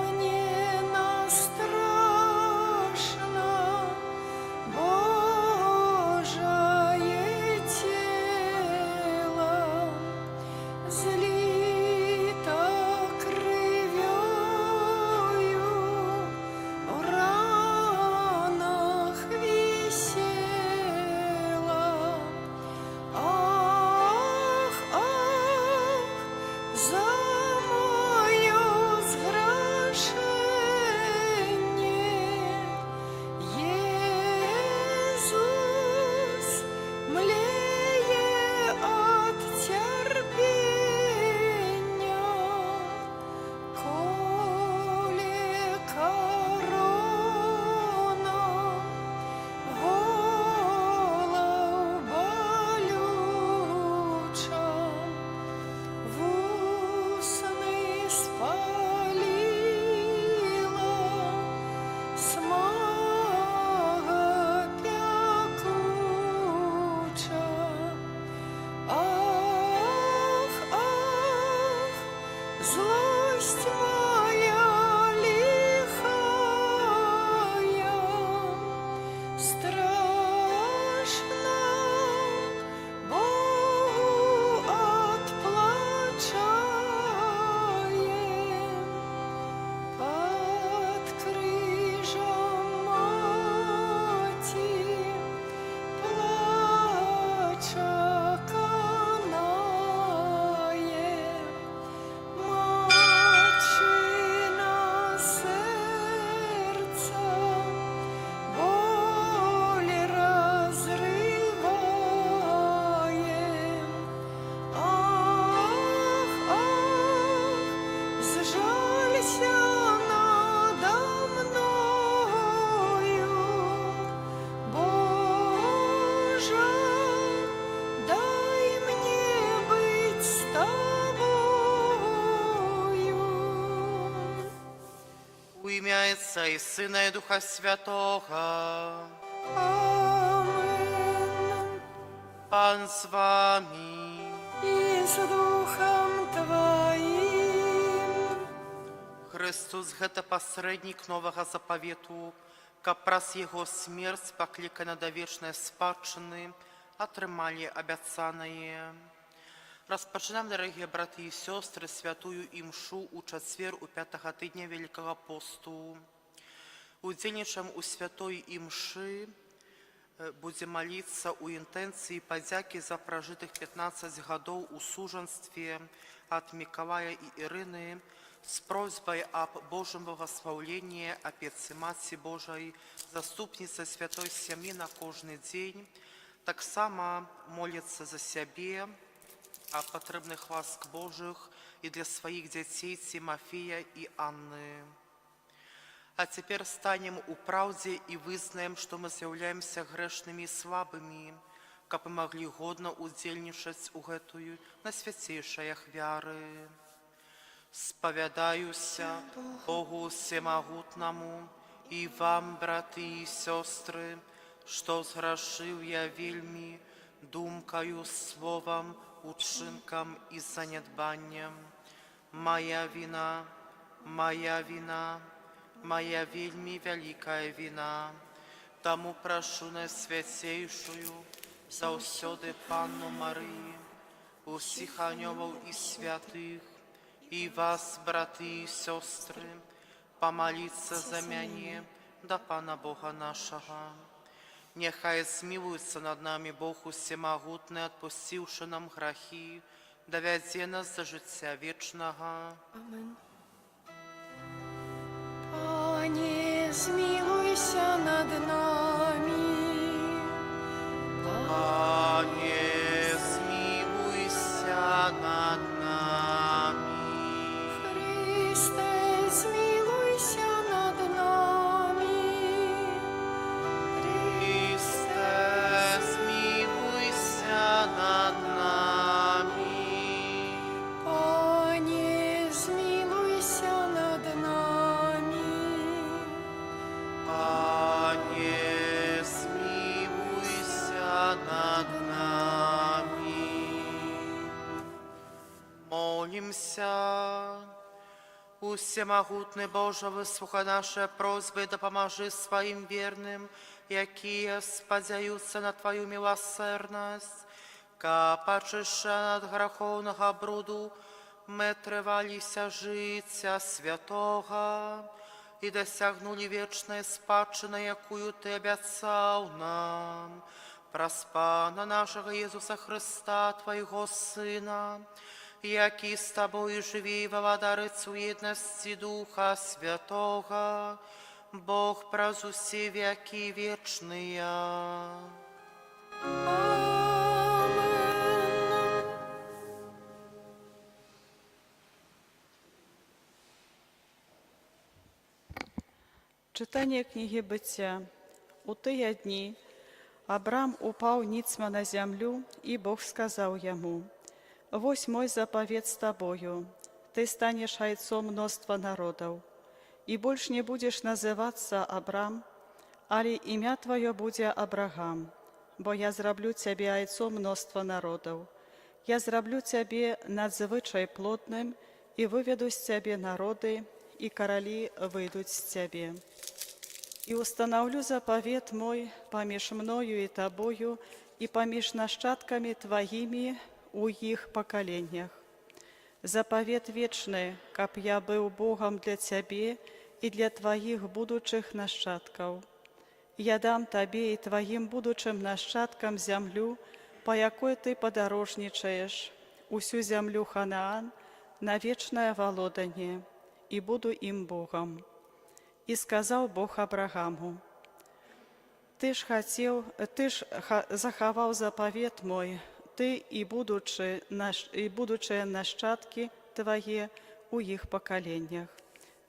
Зранена страшно Божие тело, злито кров'ю, в ранах висела. Ах, ах, за моё сгрешение, Иисус млее от терпения, коли корона голов болюча, в усны спалила, смага пекуча. Ах, ах, злость моя лихая, страшно Богу отплачаем. Под крижом мати плача канає, матчина серця боль разриває. Ах, ах, зжалься надо мною, Боже, дай мне быть с тобою. У ім'я Отця і Сина і Духа Святого. Амен. Пан з вами. И с Духом Твоим. Христос – гэта пасрэднік новага запавету, каб праз Яго смерць, паклікана да вечнай спадчыны, атрымалі абяцанае. Распачынаем, дарагія браты і сёстры, святую імшу у чацвер у 5-га тыдня Великага посту. Удзельнічаем у святой імшы, будзем маліцца ў інтэнцыі падзякі за пражытых 15 гадоў у сужанстве ад Мікалая і Ірыны з просьбай аб Божым благаслаўленні, апецы Маці Божай, заступніцы святой сям'і на кожны дзень. Таксама моліцца за сябе, о патрэбных ласк Божых і для сваіх дзяцей Тимофея і Анны. А цяпер станем у праўдзе і вызнаем, што мы з'яўляемся грэшнымі і слабымі, каб мы маглі годна удзельнічаць у гэтую найсвяцейшай ахвяры. Спавядаюся Богу Всемагутнаму і вам, браты і сёстры, што зграшыў я вельмі думкаю, словам, учынкам і занядбаннем. Моя вина, моя вина, моя вельмі вялікая вина. Таму прашу найсвяцейшую заўсёды Панну Марыю, усіх анёлаў і святых, і вас, браты і сёстры, памаліцца за мяне да Пана Бога нашага. Нехай змілуецца над намі Бог усемагутны, адпусціўшы нам грахі, давядзе нас да жыцця вечнага. Амен. Пане, змилуйся над нами. Пане, змілуйся над нами. Христе, змилуйся над нами. Христе, змілуйся над нами. Пане, змилуйся над нами. Пане, Иисус, всемогутный Боже, выслухай наши просьбы, да поможи своим верным, якие спадзяются на Твою милосердность. Ка почиша над греховного бруду, мы трывалися життя святого и досягнули вечной спадщины, якую Ты обяцал нам. Праз Пана нашего Иисуса Христа, Твоего Сына, який з Тобою живі во владарицю єдності Духа Святого, Бог праз усі веки вечные. Amen. Читання книги Буття. У тыя дні Абрам упаў ніцма на зямлю, і Бог сказаў яму: «Вось мой запавет з табою, ты станеш айцом мноства народаў, і больш не будзеш называцца Абрам, але імя тваё будзе Абрагам, бо я зраблю цябе айцом мноства народаў. Я зраблю цябе надзвычай плодным, і выведу з цябе народы, і каралі выйдуць з цябе. І устанаўлю запавет мой паміж мною і табою, і паміж нашчадкамі тваімі у іх пакаленнях. Запавет вечны, каб я быў Богам для цябе і для тваіх будучых нашчадкаў. Я дам табе і тваім будучым нашчадкам зямлю, па якой ты падарожнічаеш, усю зямлю Ханаан, на вечнае валоданне, і буду ім Богам». І сказаў Бог Абрагаму: «Ты ж захаваў запавет мой, ты і будучыя нашчадкі твае у іх пакаленнях».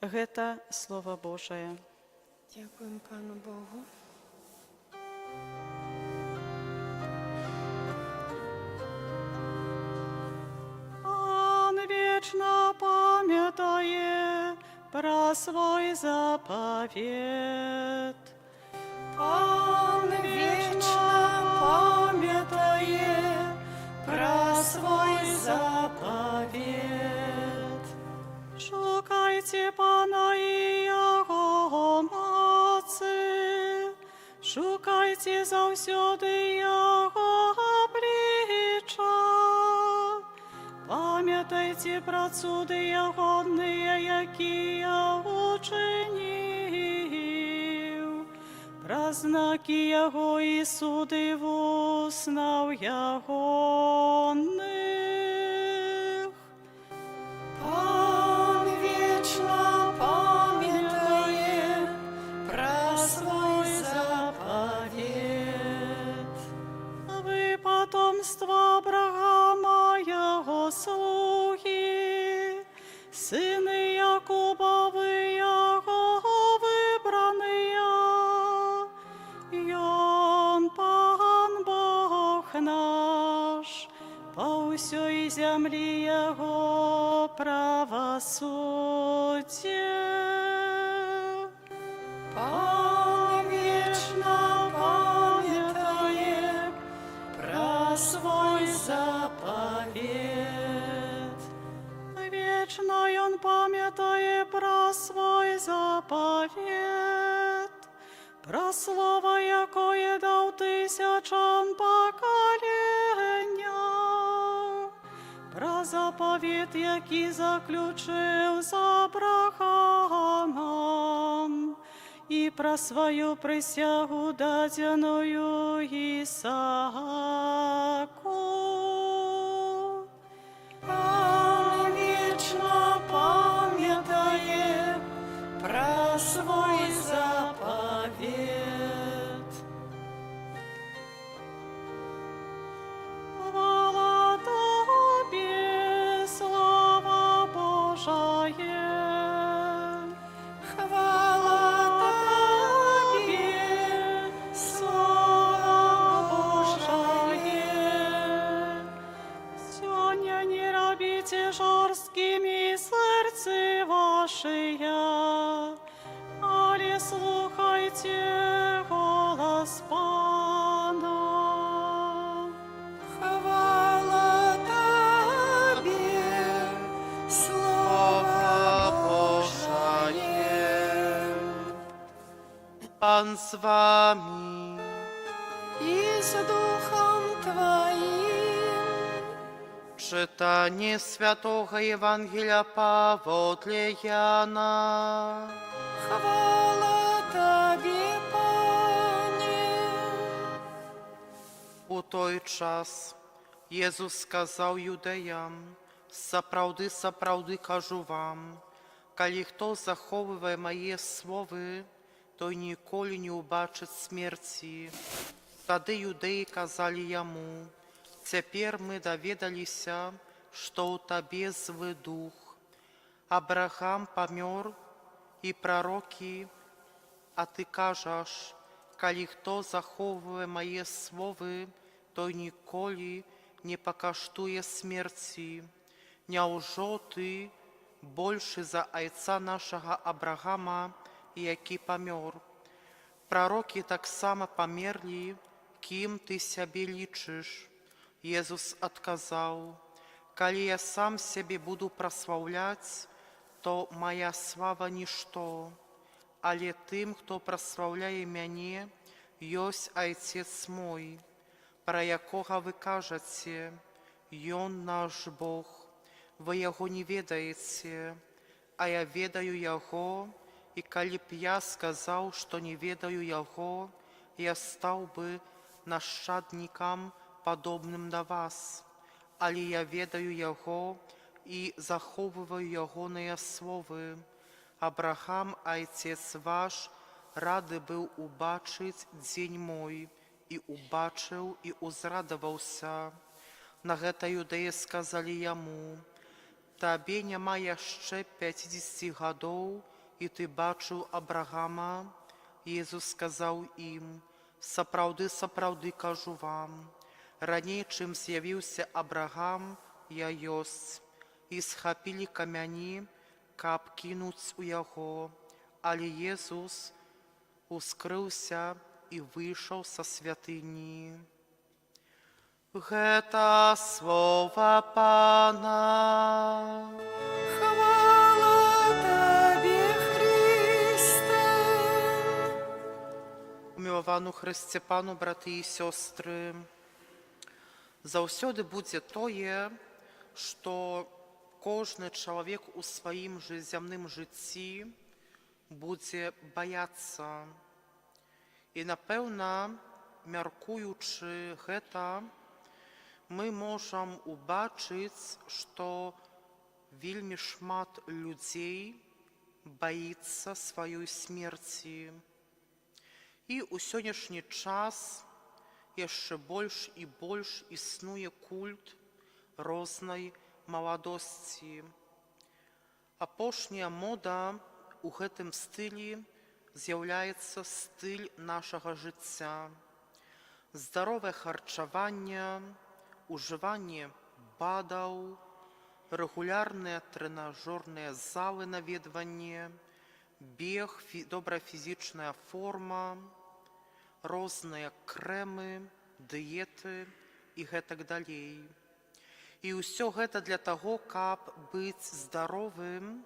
Гэта Слова Божае. Дякуємо Пану Богу. Он вечно пам'ятає про свой заповет. Он вечно пам'ятає про свой заповет. Шукайте Пана і Його моці, шукайте заўсёды Його обличчя. Пам'ятайте про цуди ягодныя, якія учинив, про знаки Яго і суди вуснаў ягоных. Он вечно пам'ятає про свой заповет. Ви потомство Авраама, Його слуги, сини Якубови, Його вибраныя. Ён Пан Бог наш, по ўсёй зямлі Яго правосуддзе. Он вечно пам'ятає про свой заповет. Вечно ён пам'ятає про свой заповет, про слово, якое дав тисячам поколінням, про заповет, який заключив з Авраамом, і про свою присягу, даденую Ісааку. Он вечно пам'ятає про свой заповет. Хвала Тобі, слава Божає. Хвала Тобі, слава Божає. Сьогодні не робите жорсткими серці ваші, але слухайте голос Пана. Хвала Тобі, слава Pan z wami. i z duchem Twoim. Czytanie Świętego Ewangelia Pawodle Jana. Chwała Tobie, Panie. У той час Єсус сказав юдеям: сапраўды кажу вам, калі хто захоўвае мае словы, той ніколі не ўбачыць смерці. Тады юдэі казалі яму: цяпер мы даведаліся, што ў табе злы дух. Абрахам памёр і прарокі, а ты кажаш: калі хто захоўвае мае словы, той ніколі не пакаштуе смерці. Няўжо ты большы за айца нашага Абрахама, які памёр? Прарокі таксама памерлі, кім ты сябе лічыш? Езус адказаў: калі я сам сябе буду праслаўляць, то мая слава нішто. Але тым, хто праслаўляе мяне, ёсць Айцец мой, пра якога вы кажаце: Ён наш Бог. Вы яго не ведаеце, а я ведаю яго, і калі б я сказаў, што не ведаю яго, я стаў бы нашчаднікам, падобным да вас. Але я ведаю яго і захоўваю ягоныя словы. Абрахам, айцец ваш, рады быў убачыць дзень мой, і убачыў, і узрадаваўся. На гэта юдэі сказалі яму: табе няма яшчэ 50 гадоў, і ты бачыў Абрахама? Езус сказаў ім: сапраўды кажу вам, раней, чым з'явіўся Абрахам, я ёсць. І схапілі камяні, каб кінуць у яго. Але Езус ускрыўся і выйшаў са святыні. Гэта слова Пана. Хвала Табе, Христе. Уміловану Христе Пану, брати і сёстры, заўсёды будзе тое, што кожны чалавек у сваім зямным жыцці будзе баяцца. І, напэўна, мяркуючы гэта, мы можам убачыць, што вельмі шмат людзей баіцца сваёй смерці. І ў сённяшні час яшчэ больш і больш існуе культ рознай маладосці. Апошняя мода ў гэтым стылі з'яўляецца стыль нашага жыцця. Здаровае харчаванне, ужыванне БАДаў, рэгулярныя трэнажорныя залы наведванне, бег, добрая фізічная форма, розныя крэмы, дыеты і гэтак далей. І ўсё гэта для таго, каб быць здаровым.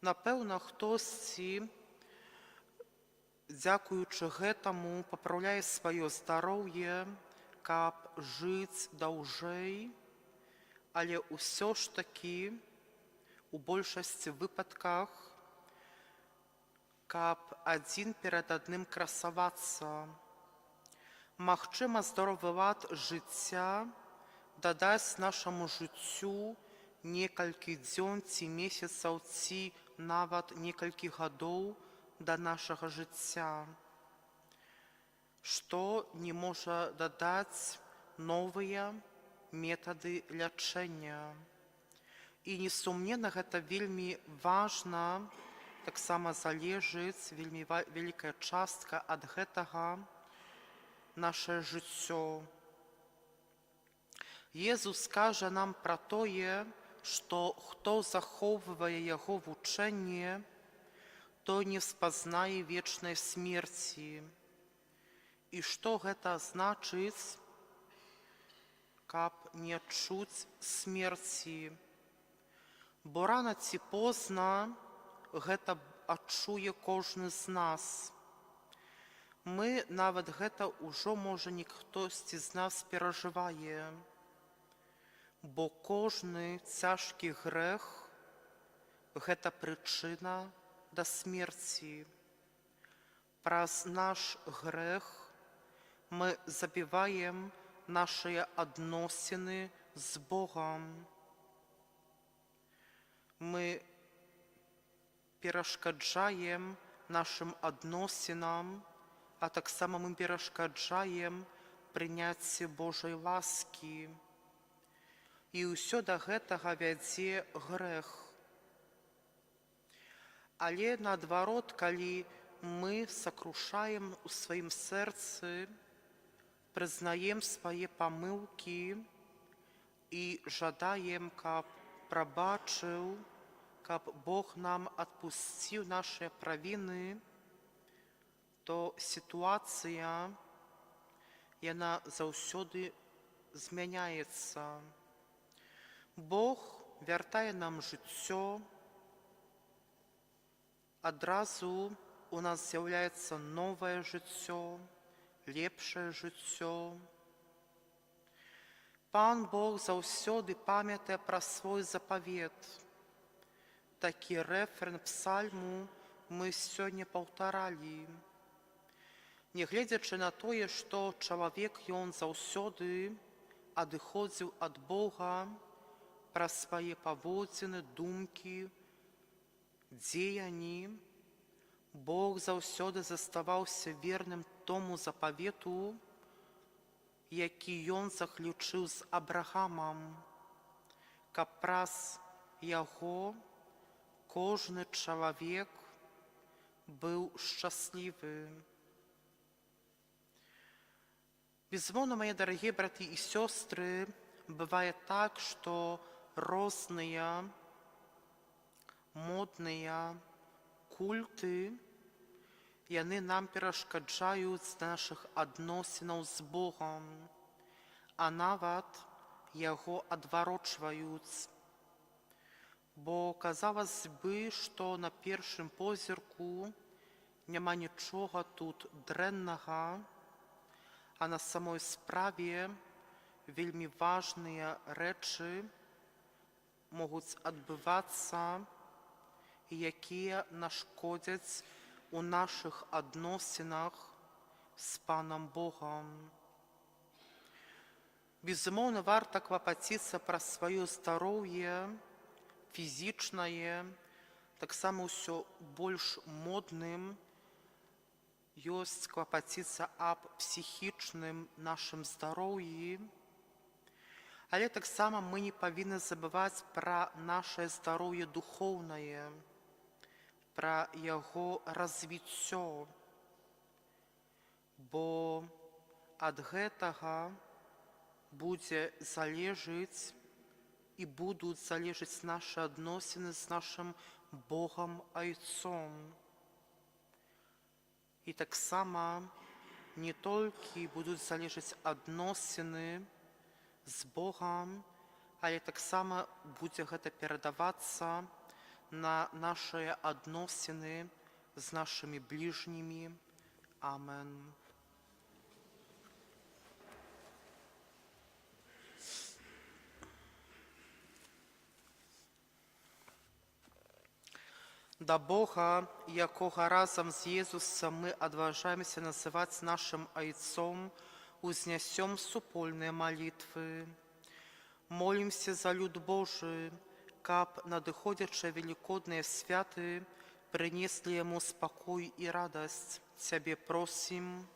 Напэўна, хтосьці, дзякуючы гэтаму, папраўляе сваё здароўе, каб жыць даўжэй, але ўсё ж такі у большасці выпадках, каб адзін перад адным красавацца. Магчыма, здаровы лад жыцця дадаць нашаму жыццю некалькі дзён ці месяцаў, ці нават некалькі гадоў да нашага жыцця, што не можа дадаць новыя метады лячэння. І несумненна, гэта вельмі важна, таксама залежыць вельмі вялікая частка ад гэтага нашае жыццё. Езус кажа нам пра тое, што хто захоўвае яго вучэнне, той не спазнае вечнай смерці. І што гэта значыць, каб не адчуць смерці? Бо рана ці позна гэта адчуе кожны з нас. Мы нават гэта ўжо, можа, хтосьці з нас перажывае, бо кожны цяжкі грэх – гэта прычына да смерці. Праз наш грэх мы забіваем нашыя адносіны з Богам. Мы перашкаджаем нашым адносінам, а таксама мы перашкаджаем прыняцці Божай ласкі. І ўсё да гэтага вядзе грэх. Але наадварот, калі мы сакрушаем у сваім сэрцы, прызнаем свае памылкі і жадаем, каб прабачыў, каб Бог нам адпусціў нашыя правіны, то сітуацыя, яна заўсёды змяняецца. Бог вяртае нам жыццё, адразу у нас з'яўляецца новае жыццё, лепшае жыццё. Пан Бог заўсёды памятае пра свой запавет. Такі рэфрэн псальму мы сёння паўтаралі. Нягледзячы на тое, што чалавек ён заўсёды адыходзіў ад Бога праз свае паводзіны, думкі, дзеянні, Бог заўсёды заставаўся верным тому запавету, які ён заключыў з Абрахамам, каб праз яго кожны чалавек быў шчаслівы. Безумоўна, мае дарагія браты і сёстры, бывае так, што розныя модныя культы, яны нам перашкаджаюць з нашых адносінаў з Богам, а нават яго адварочваюць. Бо казалось бы, што на першым позірку няма нічога тут дрэннага, а на самой справе вельмі важныя рэчы могуць адбывацца, якія нашкодзяць у нашых адносінах з Панам Богам. Безумоўна, варта клапаціцца пра сваё здароўе фізічнае, таксама ўсё больш модным ёсць клапаціцца аб псіхічным нашым здароўі, але таксама мы не павінны забываць пра нашае здароўе духоўнае, пра яго развіццё, бо ад гэтага будзе залежыць і будуць залежыць нашы адносіны з нашым Богам Айцом. І таксама не толькі будуць залежыць адносіны з Богам, але таксама будзе гэта перадавацца на нашыя адносіны з нашымі бліжнімі. Амен. Да Бога, якога разам з Езусам мы адважаемся называць нашым Айцом, узнясём супольныя малітвы. Молімся за люд Божы, каб надыходзячыя велікодныя святы прынеслі яму спакой і радасць. Цябе просім.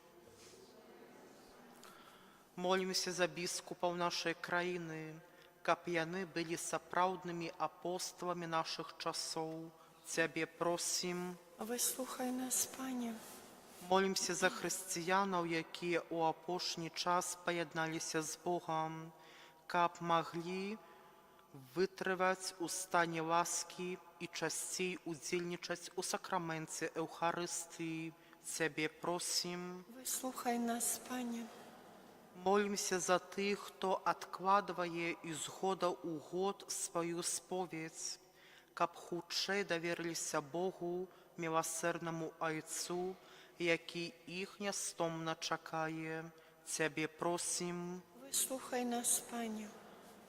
Молімся за біскупаў нашай краіны, каб яны былі сапраўднымі апостоламі нашых часоў. Цябе просім. Выслухай нас, Пане. Молімся за хрысціянаў, якія ў апошні час паядналіся з Богам, каб маглі вытрываць у стане ласкі і часцей удзельнічаць у сакраменце Эўхарыстыі. Цябе просім. Выслухай нас, Пане. Молімся за тых, хто адкладвае і з года ў год сваю споведь, каб хутчэй даверыліся Богу, міласэрнаму Айцу, які іх нястомна чакае. Цябе просім. Вислухай нас, Паню.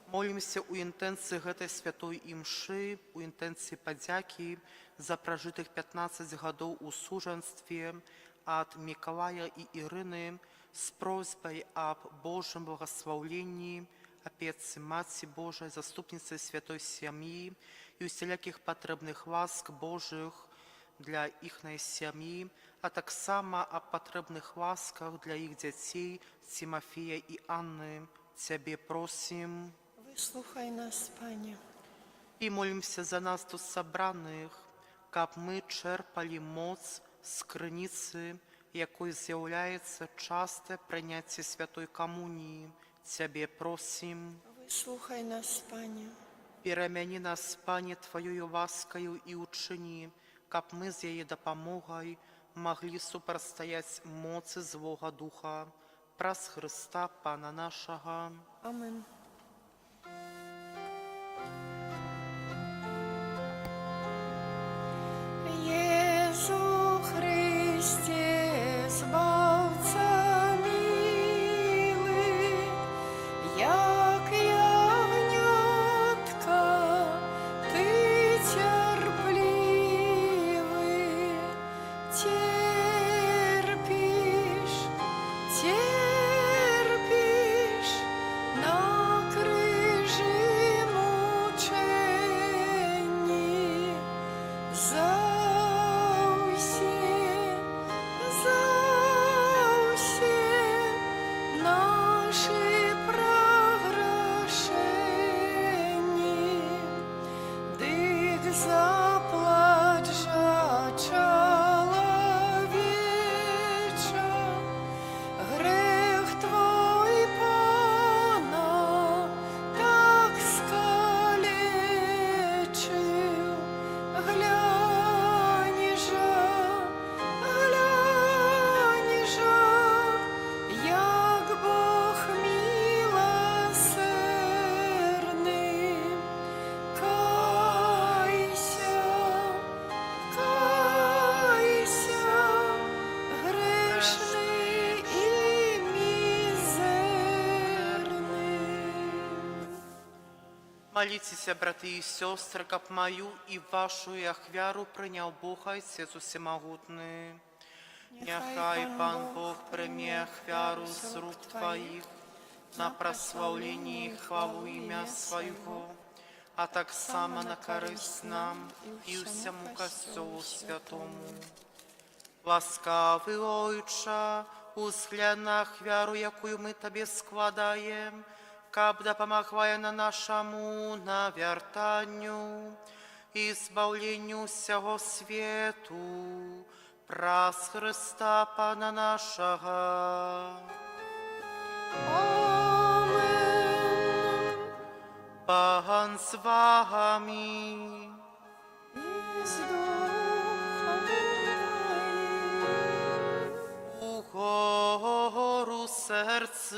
Молімся ў інтэнцыі гэтай святой імшы, у інтэнцыі падзякі за пражытых 15 гадоў у сужанстве ад Мікалая і Ірыны з просьбай аб Божым благаслаўленні, апецы Маці Божай, заступніцы святой сям'і і усялякіх патрэбных ласк Божых для іхнай сям'і, а таксама аб патрэбных ласках для іх дзяцей Тимофея і Анны. Цябе просім. Вислухай нас, Паню. І молімся за нас тут сабраных, каб мы чэрпалі моц з крыніцы, якой з'яўляецца частае прыняцце святой камуніі. Цябе просім. Вислухай нас, Паню. Перамяні нас, Пане, Тваёю ласкаю і ўчыні, каб мы з яе дапамогай маглі супрацьстаяць моцы злога духа. Праз Хрыста, Пана нашага. Amen. Jezu Chryście, Zbawca miły, jak jagniątka, Ty cierpliwy, cierpisz na krzyży muczeni. Zausie наши прогрешені, дик заплач за чоловіча, грех Твой, Пана, так скалечив. Глянь же, як Бог милосердний. Кайся, грешний і мізерний. Моліться, брати і сестри, каб мою і вашу ахвяру прийняв Бог Отець Усемогутний. Нехай Пан Бог прийме ахвяру з рук Твоїх на прославлення і хвалу ім'я Своєго, а так само на користь нам і всьому Костьолу Святому. Ласкавий Ойче, узглянь на ахвяру, якую ми Тобі складаємо, каб допомогла на нашому навертанню і збавленню всього світу, праз Христа Пана нашого. Amen. Пан з вами. І з духом Твоїм. Угору серці.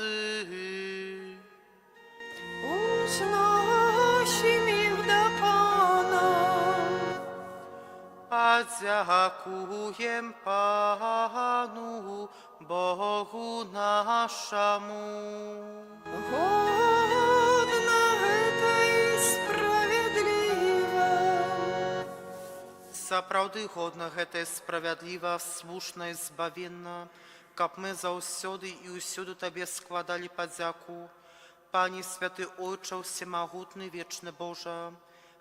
Узносим їх до Пана. Подякуєм Пану Богу нашому. Годно это и справедливо. Сапраўды годна гэта і справядліва, слушна і збавенна, каб мы заўсёды і ўсюды Табе складалі падзяку. Пане святы Ойче Всемагутны, вечны Божа,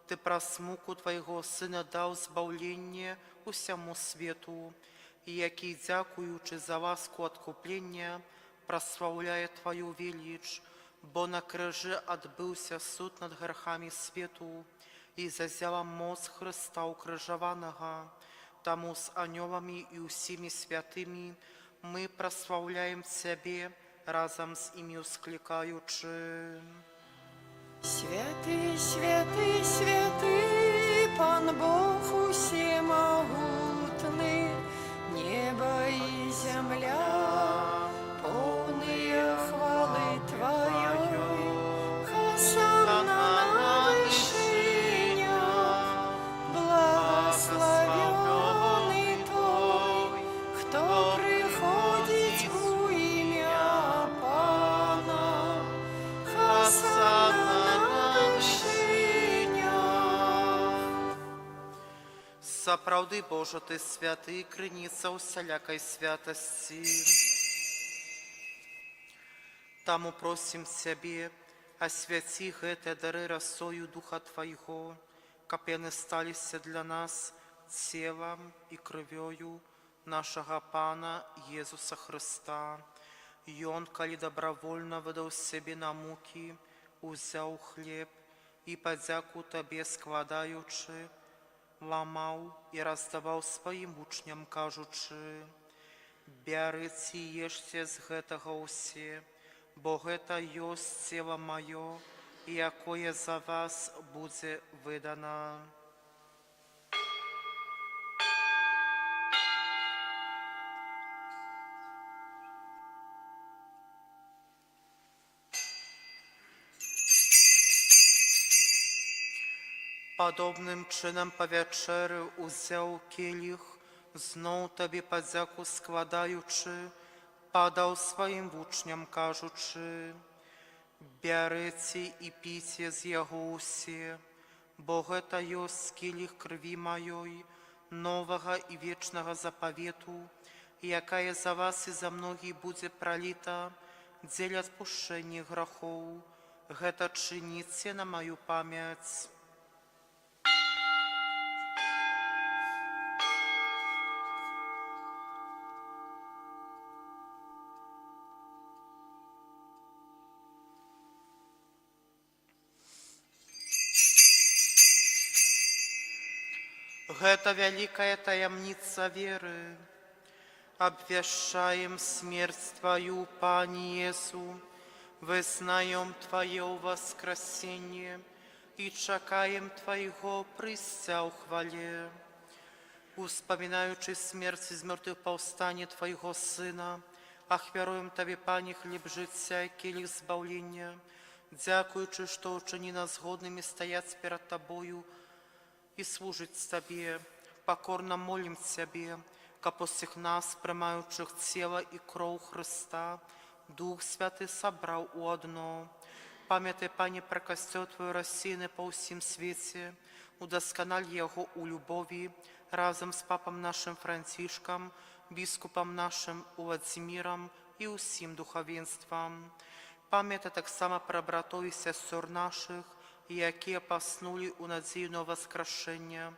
Ты праз муку Твайго Сына даў збаўленне усяму свету, і які, дзякуючы за ласку адкуплення, праслаўляе Твою веліч, бо на крыжы адбыўся суд над грахамі свету і зазяла моц Хрыста укрыжаванага. Таму з анёламі і ўсімі святымі мы праслаўляем Цябе, разом з імі ускликаючи. Святый, святый, святый, Пан Бог усемогутный, небо и земля, полные хвалы Твоей. Хосанна на вышинях, Сапраўды, Божа, Ты святы, крыніца усялякай святасці. Таму просім Цябе, асвяці гэтыя дары расою Духа Твайго, каб яны сталіся для нас целам і крывёю нашага Пана Езуса Хрыста. Ён, калі добровольна выдаў сябе на мукі, узяў хлеб і падзяку Табе складаючы, ламаў і раздаваў сваім вучням, кажучы: «Бярыце і ешце з гэтага ўсе, бо гэта ёсць цела маё, якое за вас будзе выдана». Падобным чынам па вячэры ўзяў келіх, зноў Табе падзяку складаючы, падаў сваім вучням, кажучы: «Бярыце і піце з яго ўсе, бо гэта ёсць келіх крыві маёй, новага і вечнага запавету, якая за вас і за многіх будзе праліта дзеля адпушчэння грахоў. Гэта чыніце на маю памяць». Гэта вялікая таямніца веры. Абвяшчаем смерць Тваю, Пане Езу, вызнаем Твое воскресенье и чакаем Твоего прыцця ў хвале. Успоминаючи смерть из мертвых повстання Твоего Сына, ахвяруем Табе, Пане, хлеб жыцця і келіх збаўлення, дзякуючы, што ўчыні нас годнымі стаяць перад Табою и служить Тебе. Покорно молим Тебе, каб усіх нас, приймаючых тіло і кров Христа, Дух Святий собрав у одно. Пам'ятай, Пане, про костел Твой розсіяний по усім світі, удоскональ його у любові, разом з папом нашим Францишком, біскупом нашим Владимиром і усім духовенством. Пам'ятай так само про братов і сестер наших, які поснули у надію на воскрешення,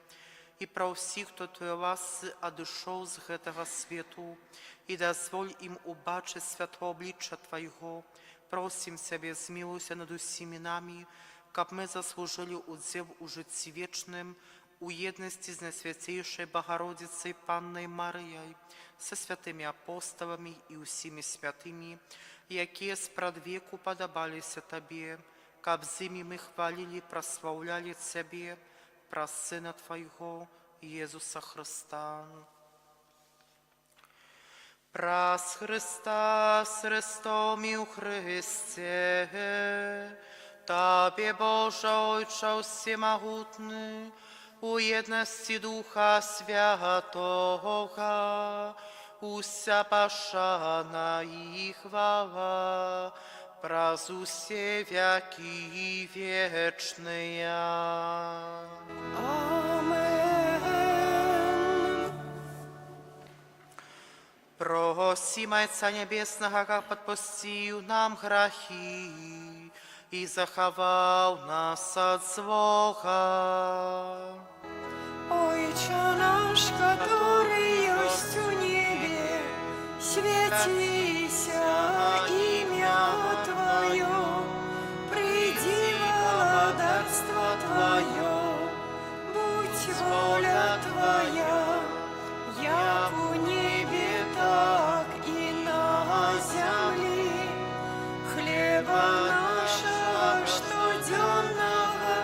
і про всіх, хто Твоєї ласки одійшов з гэтага світу, і дозволь їм убачити святло обличчя Твоєго. Просим Тебе, змилуйся над усіми нами, каб ми заслужили удзел у житті вічним, у єдності з Найсвятейшою Богородицею Панною Марією, со святими апостолами і усіми святими, які спрадвеку подобалися Тобі, каб з ними ми хвалили, прославляли Тебе, про Сына Твоего, Иисуса Христа. Прас Христа с Христом и у Христе, Тебе, Боже, Отче всемогутный, у едности Духа Святого, уся пошана и хвала, праз усе веки вечные. Амен. Просим Отца Небесного, как подпустил нам грехи и заховал нас от злого. Отче наш, который есть у небе, светися имя Твое, приди владарство Твое, будь воля Твоя, як у небе, так и на земле. Хлеба нашего штоденного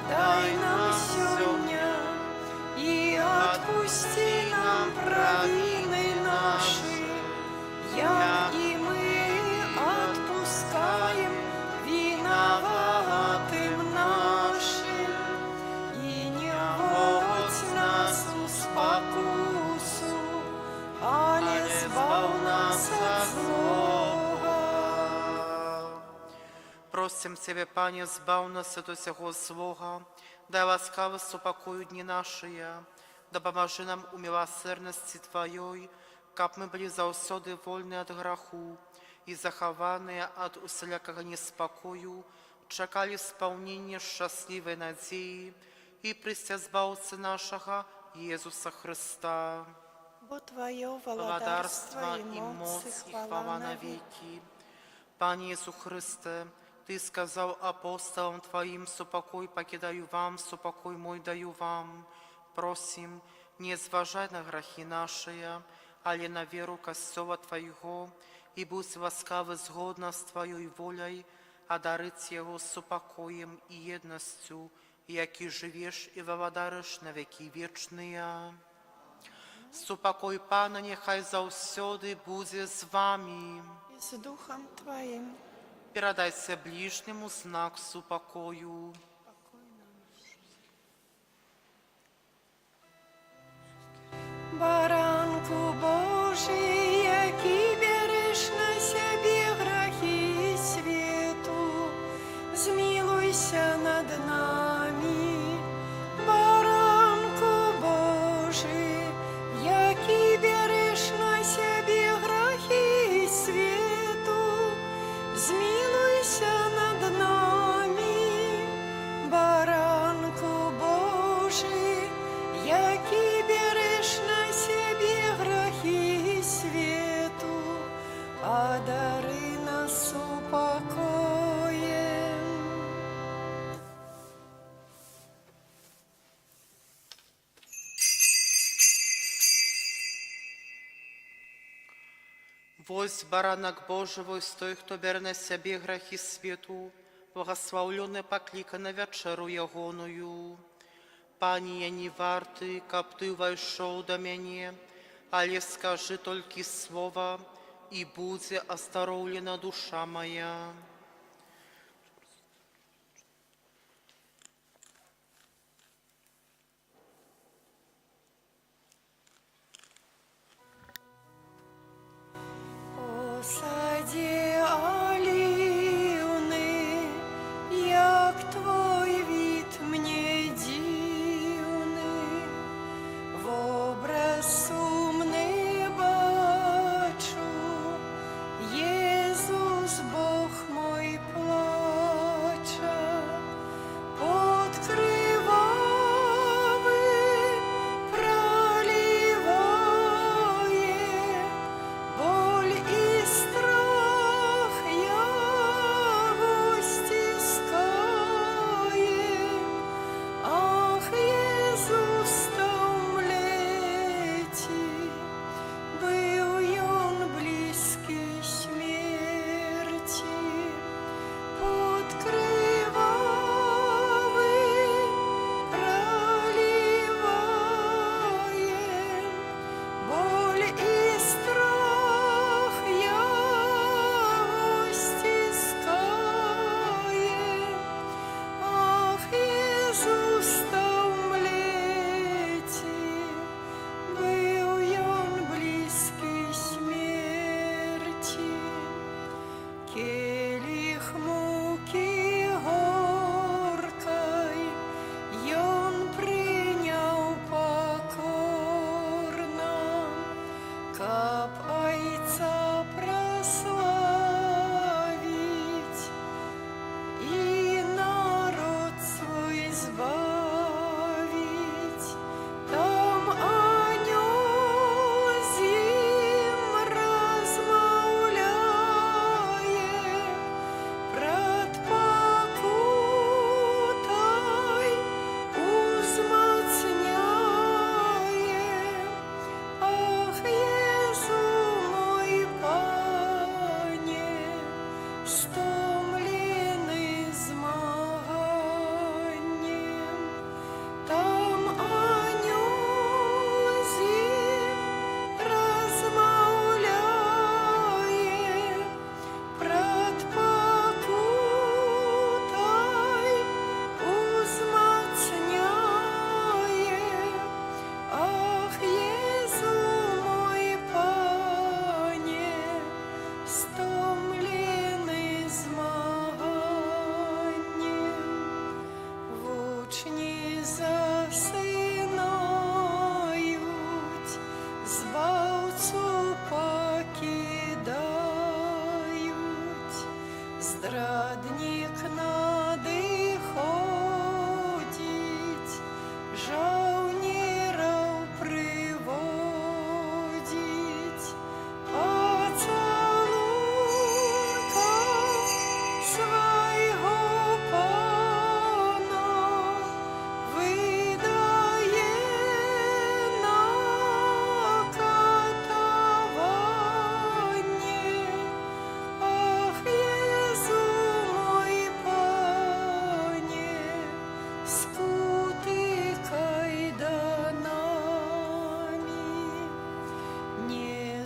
дай нам сегодня, и отпусти нам провины наши, як и мы отпускаем виноватым нашим. И не вводь нас в спокусу, але збав нас от злого. Просим Тебе, Пане, збав нас от усього злого, дай ласкавості упокою дні наші, Дапамажы нам у міласэрнасці Тваёй, каб мы былі заўсёды вольны ад граху і захаваныя ад усялякага неспакою, чакалі спаўнення шчаслівай надзеі і прыйсця збаўцы нашага Езуса Хрыста. Бо Твое Владарства владарство і и моц моц и і хвала навеки. Пане Ісу Христе, Ты сказаў апостолам Твоим: супакой пакідаю вам, супакой мой даю вам. Просім, не зважай на грахи нашыя, але на веру Касцёла Твайго, і будь ласкавы згодна з Твоёй воляй, адарыць яго супакоем і єднасцю, які жывеш і валадарыш на векі вечныя. Супакой Пана нехай заўсёды будзе з вами. и с Духом Твоим. Перадайся ближнему знак супокою. Баранку Божий, який береш на себе грехи свету, змилуйся над нами. Баранку Божий, який береш на себе грехи свету, змилуйся над нами. Баранку Божий, який береш на себе грехи свету, одари нас упокоем. Вось баранак Божий, вось той, хто бере на себе грехи свету, благословленный поклика на вечеру ягоную. Пані, я не варты, каб ты увайшоў да мяне, але скажы толькі слова, і будзе аздароўлена душа моя. Посади оливны, як твой вид мне дивный, в образ сумный бачу, Єсус Бог мой.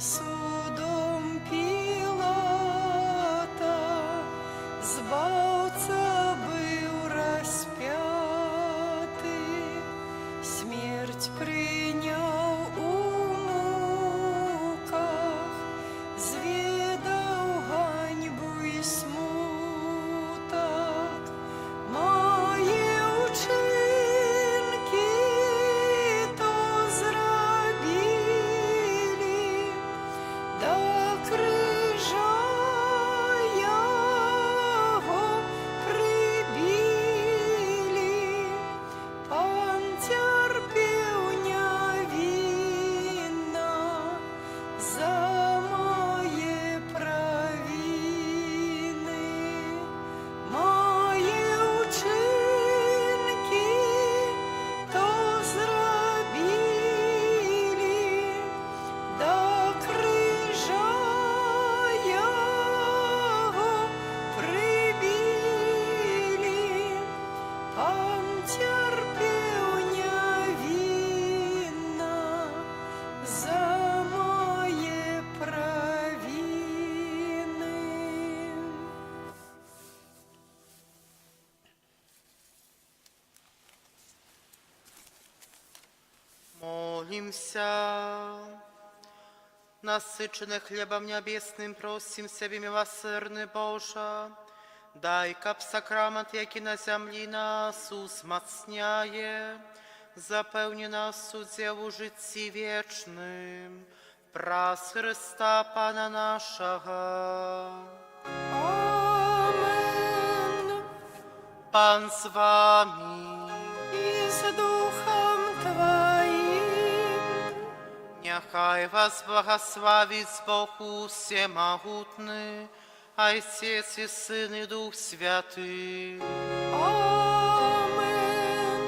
судом Пилата Збавца был распятый, смерть принял у муках, зведал ганьбу и смуток. Мои учинки то зробили, до крижа Його прибили. Пан терпів невинно за мои провины. Мои учинки то зробили, до крижа Його прибили. Пан терпів невинно за мои провины. Молимся. Насыщенный хлебом небесным, просим себе, милосердный Боже, дай кап сакрамент, який на землі нас узмацняє, заpełni nas udział w życiu wiecznym, pras Chrysta Pana naszego. Amen. Pan z wami, И с Духом Твоим. niechaj was błogosławić Bogu Всемогутny, Ojciec i Syn i Duch Święty. Amen.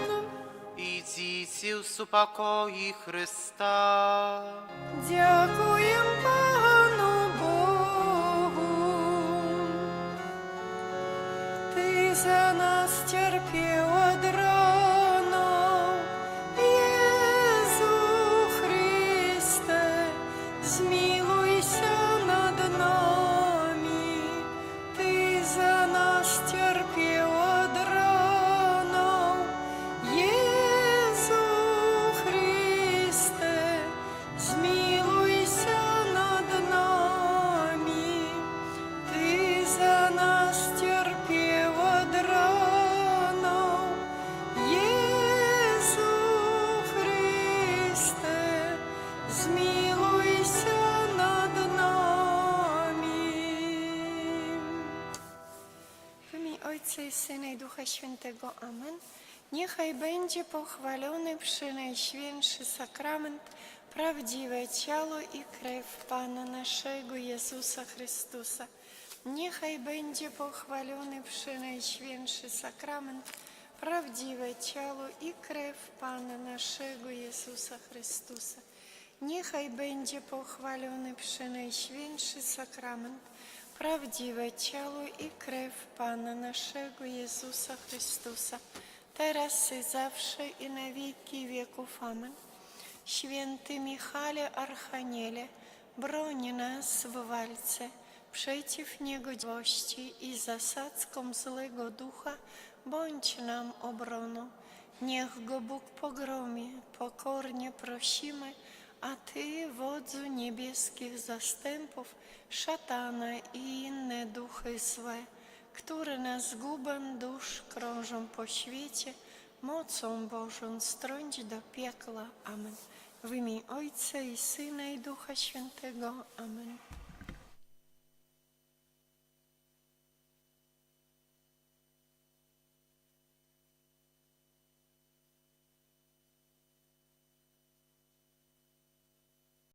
Idźcie w spokoju Chrysta. Дякуем Пану Богу. Ты за нас терпел от ран. Иисус Христе, змилуйся над нами. Ты за нас терпел от ран. Иисус Христе, змилуйся над нами. Ты за нас терпел от ран. Иисус Христе, змилуйся над нами. W imię Ojca i Syna i Ducha Świętego. Amen. Niechaj będzie pochwalony przynajświętszy sakrament, prawdziwe ciało i krew Pana naszego Jezusa Chrystusa. Niechaj będzie pochwalony przynajświętszy sakrament, prawdziwe ciało i krew Pana naszego Jezusa Chrystusa. Niechaj będzie pochwalony przynajświętszy sakrament, prawdziwe ciało i krew Pana naszego Jezusa Chrystusa, teraz i zawsze i na wieki wieków. Amen. Święty Michale Archaniele, broń nas w walce przeciw niegodziwości i zasadzkom złego ducha, bądź nam obroną. Niech go Bóg pogromi, pokornie prosimy, a Ty, wodzu niebieskich zastępów, szatana i inne duchy złe, które na zgubę dusz krążą po świecie, mocą Bożą strąć do piekla. Amen. W imię Ojca i Syna i Ducha Świętego. Amen.